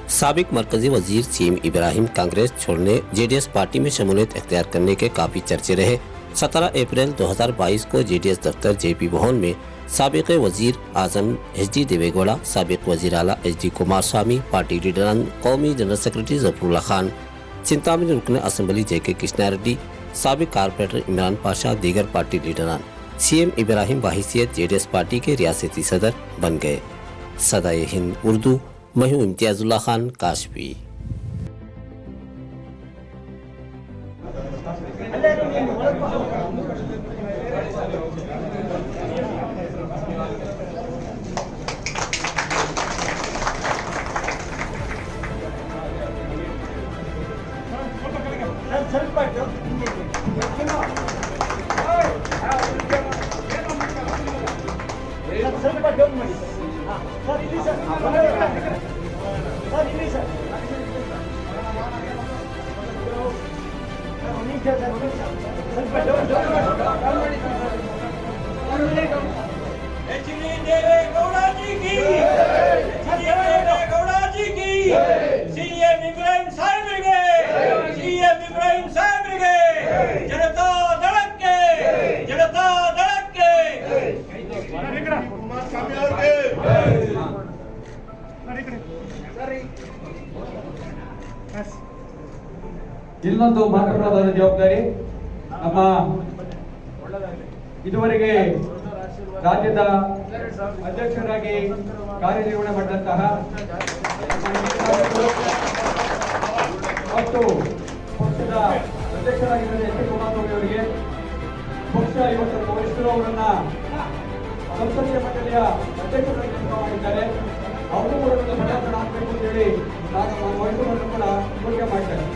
साबिक मरकजी वजीर सीएम इब्राहिम कांग्रेस छोड़ने जेडीएस पार्टी में शमूलियत इख्तियार करने के काफी चर्चे रहे। 17 अप्रैल 2022 को जेडीएस दफ्तर जेपी भवन में साबिक वजीर आजम एचडी देवेगौड़ा, साबिक वजीर आला एचडी कुमार स्वामी, पार्टी लीडरान कौमी जनरल सेक्रेटरी जफरुल्लाह खान, चिंतामणि रुकन असम्बली जेके कृष्णा रेड्डी, साबिक कारपोरेटर इमरान पाशा, दीगर पार्टी लीडरान सीएम इब्राहिम बाहिसियत जेडीएस पार्टी के रियासती सदर बन गए। सदाए हिंद उर्दू, मैं हूं इम्तियाजुल्ला खान काशफी। सीएम इब्राहिम साहब जनता धड़क के ಇನ್ನೊಂದು ಮಹತ್ವದ ಜವಾಬ್ದಾರಿ ನಮ್ಮ ಇದುವರೆಗೆ ರಾಜ್ಯದ ಅಧ್ಯಕ್ಷರಾಗಿ ಕಾರ್ಯನಿರ್ವಹಣೆ ಮಾಡಿದಂತಹ ಮತ್ತು ಪಕ್ಷದ ಅಧ್ಯಕ್ಷರಾಗಿದ್ದ ಎಚ್ ಡಿ ಕುಮಾರಸ್ವಾಮಿ ಅವರಿಗೆ ಪಕ್ಷ ಇವತ್ತು ವರಿಷ್ಠರು ಅವರನ್ನ ಸಂಸದೀಯ ಮಂಡಳಿಯ ಅಧ್ಯಕ್ಷರಾಗಿ ನೇಮಕ ಮಾಡಿದ್ದಾರೆ. ಅವರು ಕೂಡ ಬದಲಾವಣೆ ಆಗಬೇಕು ಅಂತ ಹೇಳಿ ನಾನು ವರಿಷ್ಠರನ್ನು ಕೂಡ ಕೋರಿಕೆ ಮಾಡ್ತೇನೆ.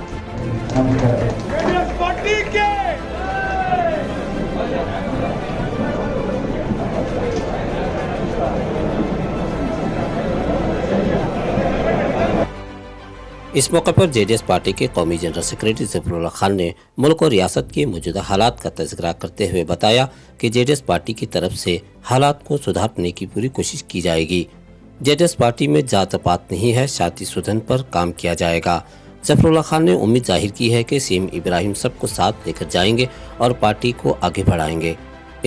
इस मौके पर जेडीएस पार्टी के कौमी जनरल सेक्रेटरी जफरुल्लाह खान ने मुल्क और रियासत के मौजूदा हालात का तज़किरा करते हुए बताया कि जेडीएस पार्टी की तरफ से हालात को सुधारने की पूरी कोशिश की जाएगी। जेडीएस पार्टी में जात पात नहीं है, शादी सुधन पर काम किया जाएगा। जफरुल्लाह खान ने उम्मीद जाहिर की है कि सीएम इब्राहिम सबको साथ लेकर जाएंगे और पार्टी को आगे बढ़ाएंगे।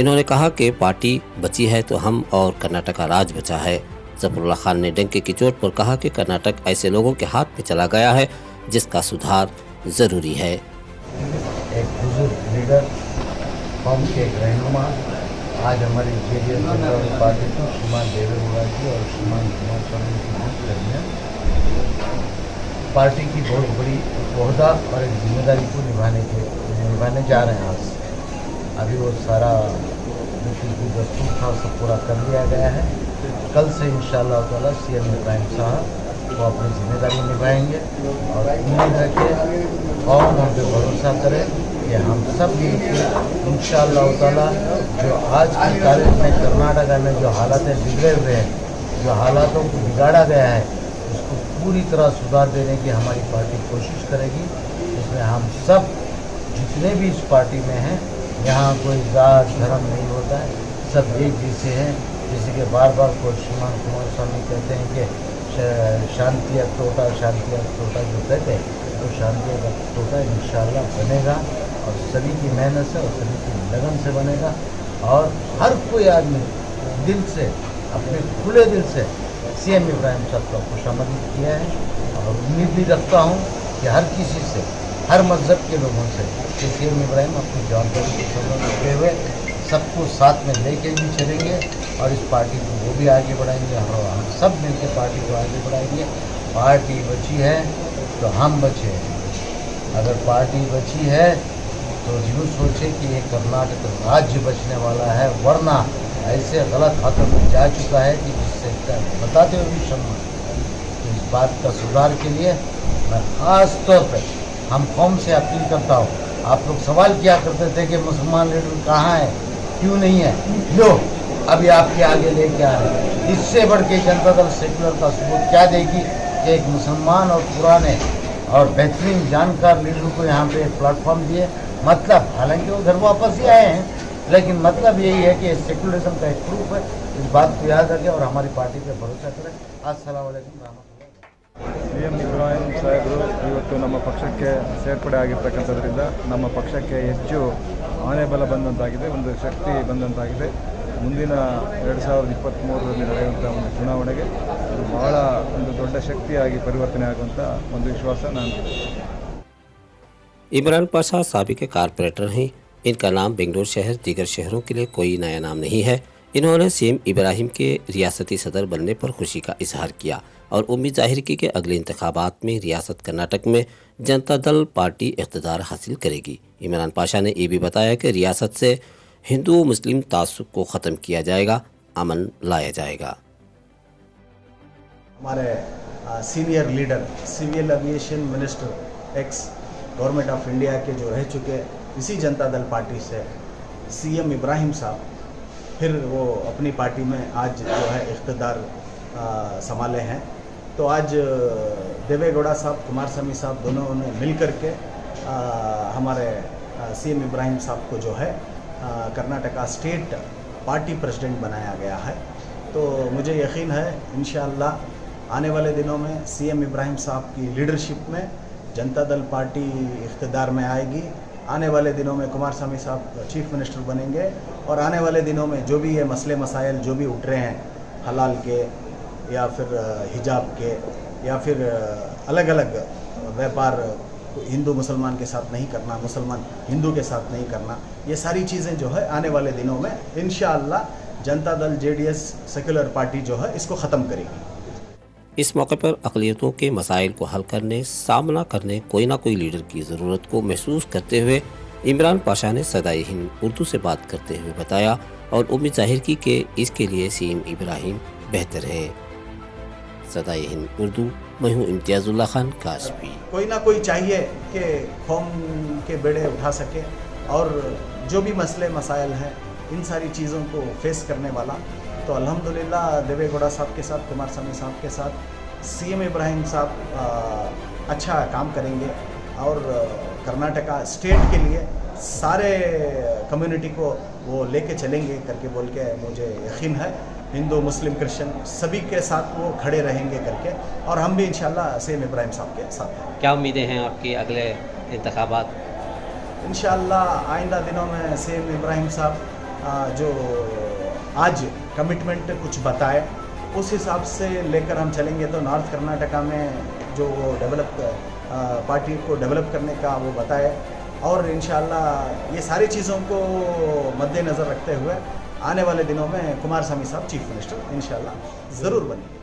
इन्होंने कहा कि पार्टी बची है तो हम और कर्नाटक राज बचा है। जफरुल्लाह खान ने डंके की चोट पर कहा कि कर्नाटक ऐसे लोगों के हाथ में चला गया है जिसका सुधार जरूरी है। एक बुजुर्ग लीडर, कौम के एक रहनुमा, आज हमारी जेडीएस जनता पार्टी को श्रीमान देवेगौड़ा जी और श्रीमान कुमार स्वामी की दरमियान पार्टी की बहुत बड़ी ओहदा और एक जिम्मेदारी को निभाने जा रहे हैं। आज अभी वो सारा जो दस्तूर था सब पूरा कर लिया गया है। कल से इंशाअल्लाह ताला सीएम इब्राहिम साहब वो अपनी जिम्मेदारी निभाएंगे और उम्मीद रखें और हम पे भरोसा करें कि हम सब मिलकर इंशाअल्लाह ताला जो आज की तारीख में कर्नाटक में जो हालात बिगड़े हुए हैं, जो हालातों को बिगाड़ा गया है, उसको पूरी तरह सुधार देने की हमारी पार्टी कोशिश करेगी। इसमें हम सब जितने भी इस पार्टी में हैं, यहाँ कोई जात धर्म नहीं होता है, सब एक जैसे हैं। जैसे कि बार बार को श्रीमान कुमार स्वामी कहते हैं कि शांति अटोटा जो कहते हैं, तो शांति अटोटा इंशाअल्लाह बनेगा और सभी की मेहनत से और सभी की लगन से बनेगा। और हर कोई आदमी दिल से, अपने खुले दिल से सीएम इब्राहिम साहब का खुशामदीद किया है और उम्मीद भी रखता हूँ कि हर किसी से, हर मज़हब के लोगों से कि सीएम इब्राहिम अपनी जवाबदारी को समझते हुए सबको साथ में लेके भी चलेंगे और इस पार्टी को वो भी आगे बढ़ाएंगे और हम सब मिलकर पार्टी को आगे बढ़ाएंगे। पार्टी बची है तो हम बचे हैं। अगर पार्टी बची है तो यूँ सोचे कि ये कर्नाटक राज्य बचने वाला है, वरना ऐसे गलत हाथों में जा चुका है कि जिससे बताते हुए भी शर्मा। तो इस बात का सुधार के लिए मैं ख़ास तौर पर हम कौम से अपील करता हूँ। आप लोग सवाल किया करते थे कि मुसलमान लीडर कहाँ है, क्यों नहीं है, लो अभी आपके आगे लेके आ रहे हैं। इससे बढ़ के जनता दल सेक्युलर का सबूत क्या देगी कि एक मुसलमान और पुराने और बेहतरीन जानकार लीडर को यहाँ पे एक प्लेटफॉर्म दिए। मतलब हालांकि वो घर वापस ही आए हैं, लेकिन मतलब यही है कि सेकुलरिज्म का एक प्रूफ है। इस बात को याद रखें और हमारी पार्टी पे भरोसा करें। अस्सलाम वालेकुम रहमतुल्लाह। CM ಇಬ್ರಾಹಿಂ ಸಾಹೇಬರು ಇವತ್ತು ನಮ್ಮ ಪಕ್ಷಕ್ಕೆ ಸೇರ್ಪಡೆ ಆಗಿರ್ತಕ್ಕಂಥದ್ರಿಂದ ನಮ್ಮ ಪಕ್ಷಕ್ಕೆ ಹೆಚ್ಚು ಆನೆ ಬಲ ಬಂದಂತಾಗಿದೆ, ಒಂದು ಶಕ್ತಿ ಬಂದಂತಾಗಿದೆ. ಮುಂದಿನ 2023ರಲ್ಲಿ ನಡೆಯುವಂಥ ಒಂದು ಚುನಾವಣೆಗೆ ಇದು ಬಹಳ ಒಂದು ದೊಡ್ಡ ಶಕ್ತಿಯಾಗಿ ಪರಿವರ್ತನೆ ಆಗುವಂಥ ಒಂದು ವಿಶ್ವಾಸ ನಾನು. इमरान पाशा साबिक कारपोरेटर हैं। इनका नाम बेंगलुरु शहर दीगर शहरों के लिए कोई नया नाम नहीं है। इन्होंने सीएम इब्राहिम के रियासती सदर बनने पर खुशी का इजहार किया और उम्मीद जाहिर की कि अगले इंतखाबात में रियासत कर्नाटक में जनता दल पार्टी इख्तिदार हासिल करेगी। इमरान पाशा ने ये भी बताया कि रियासत से हिंदू मुस्लिम तासुब को ख़त्म किया जाएगा, अमन लाया जाएगा। हमारे senior leader civil aviation minister ex government of India के जो रह चुके इसी जनता दल पार्टी से CM इब्राहिम साहब फिर वो अपनी पार्टी में आज जो है इख्तिदार संभाले हैं। तो आज देवेगौड़ा साहब, कुमारस्वामी साहब दोनों ने मिल कर के हमारे CM इब्राहिम साहब को जो है कर्नाटका स्टेट पार्टी प्रेसिडेंट बनाया गया है। तो मुझे यकीन है इंशाअल्लाह आने वाले दिनों में CM इब्राहिम साहब की लीडरशिप में जनता दल पार्टी इख्तिदार में आएगी। आने वाले दिनों में कुमारस्वामी साहब चीफ मिनिस्टर बनेंगे और आने वाले दिनों में जो भी ये मसले मसाइल जो भी उठ रहे हैं हलाल के या फिर हिजाब के या फिर अलग अलग व्यापार हिंदू मुसलमान के साथ नहीं करना, मुसलमान हिंदू के साथ नहीं करना, ये सारी चीज़ें जो है आने वाले दिनों में इंशाअल्लाह Janata Dal JDS secular party जो है इसको ख़त्म करेगी। इस मौके पर अक़लियतों के मसाइल को हल करने, सामना करने कोई ना कोई लीडर की ज़रूरत को महसूस करते हुए इमरान पाशा ने सदाए हिंद उर्दू से बात करते हुए बताया और उम्मीद जाहिर की कि इसके लिए CM इब्राहिम बेहतर है। सदाए हिंद उर्दू, मैं हूँ इम्तियाज़ुल्लाह खान काशफी। कोई ना कोई चाहिए कि कौम के बेड़े उठा सके और जो भी मसले मसाइल हैं इन सारी चीज़ों को फेस करने वाला। तो अल्हम्दुलिल्लाह देवेगौड़ा साहब के साथ, कुमारस्वामी साहब के साथ CM इब्राहिम साहब अच्छा काम करेंगे और कर्नाटका स्टेट के लिए सारे कम्युनिटी को वो लेके चलेंगे करके बोल के मुझे यकीन है। हिंदू मुस्लिम क्रिश्चियन सभी के साथ वो खड़े रहेंगे करके और हम भी इंशाल्लाह CM इब्राहिम साहब के साथ हैं। क्या उम्मीदें हैं आपकी अगले इंतखाबात? इंशाल्लाह आइंदा दिनों में CM इब्राहिम साहब जो आज कमिटमेंट कुछ बताए उस हिसाब से लेकर हम चलेंगे। तो नॉर्थ कर्नाटका में जो वो डेवलप पार्टी को डेवलप करने का वो बताए और इंशाल्लाह ये सारी चीज़ों को मद्देनज़र रखते हुए आने वाले दिनों में कुमारस्वामी साहब चीफ मिनिस्टर इंशाल्लाह ज़रूर बनेंगे।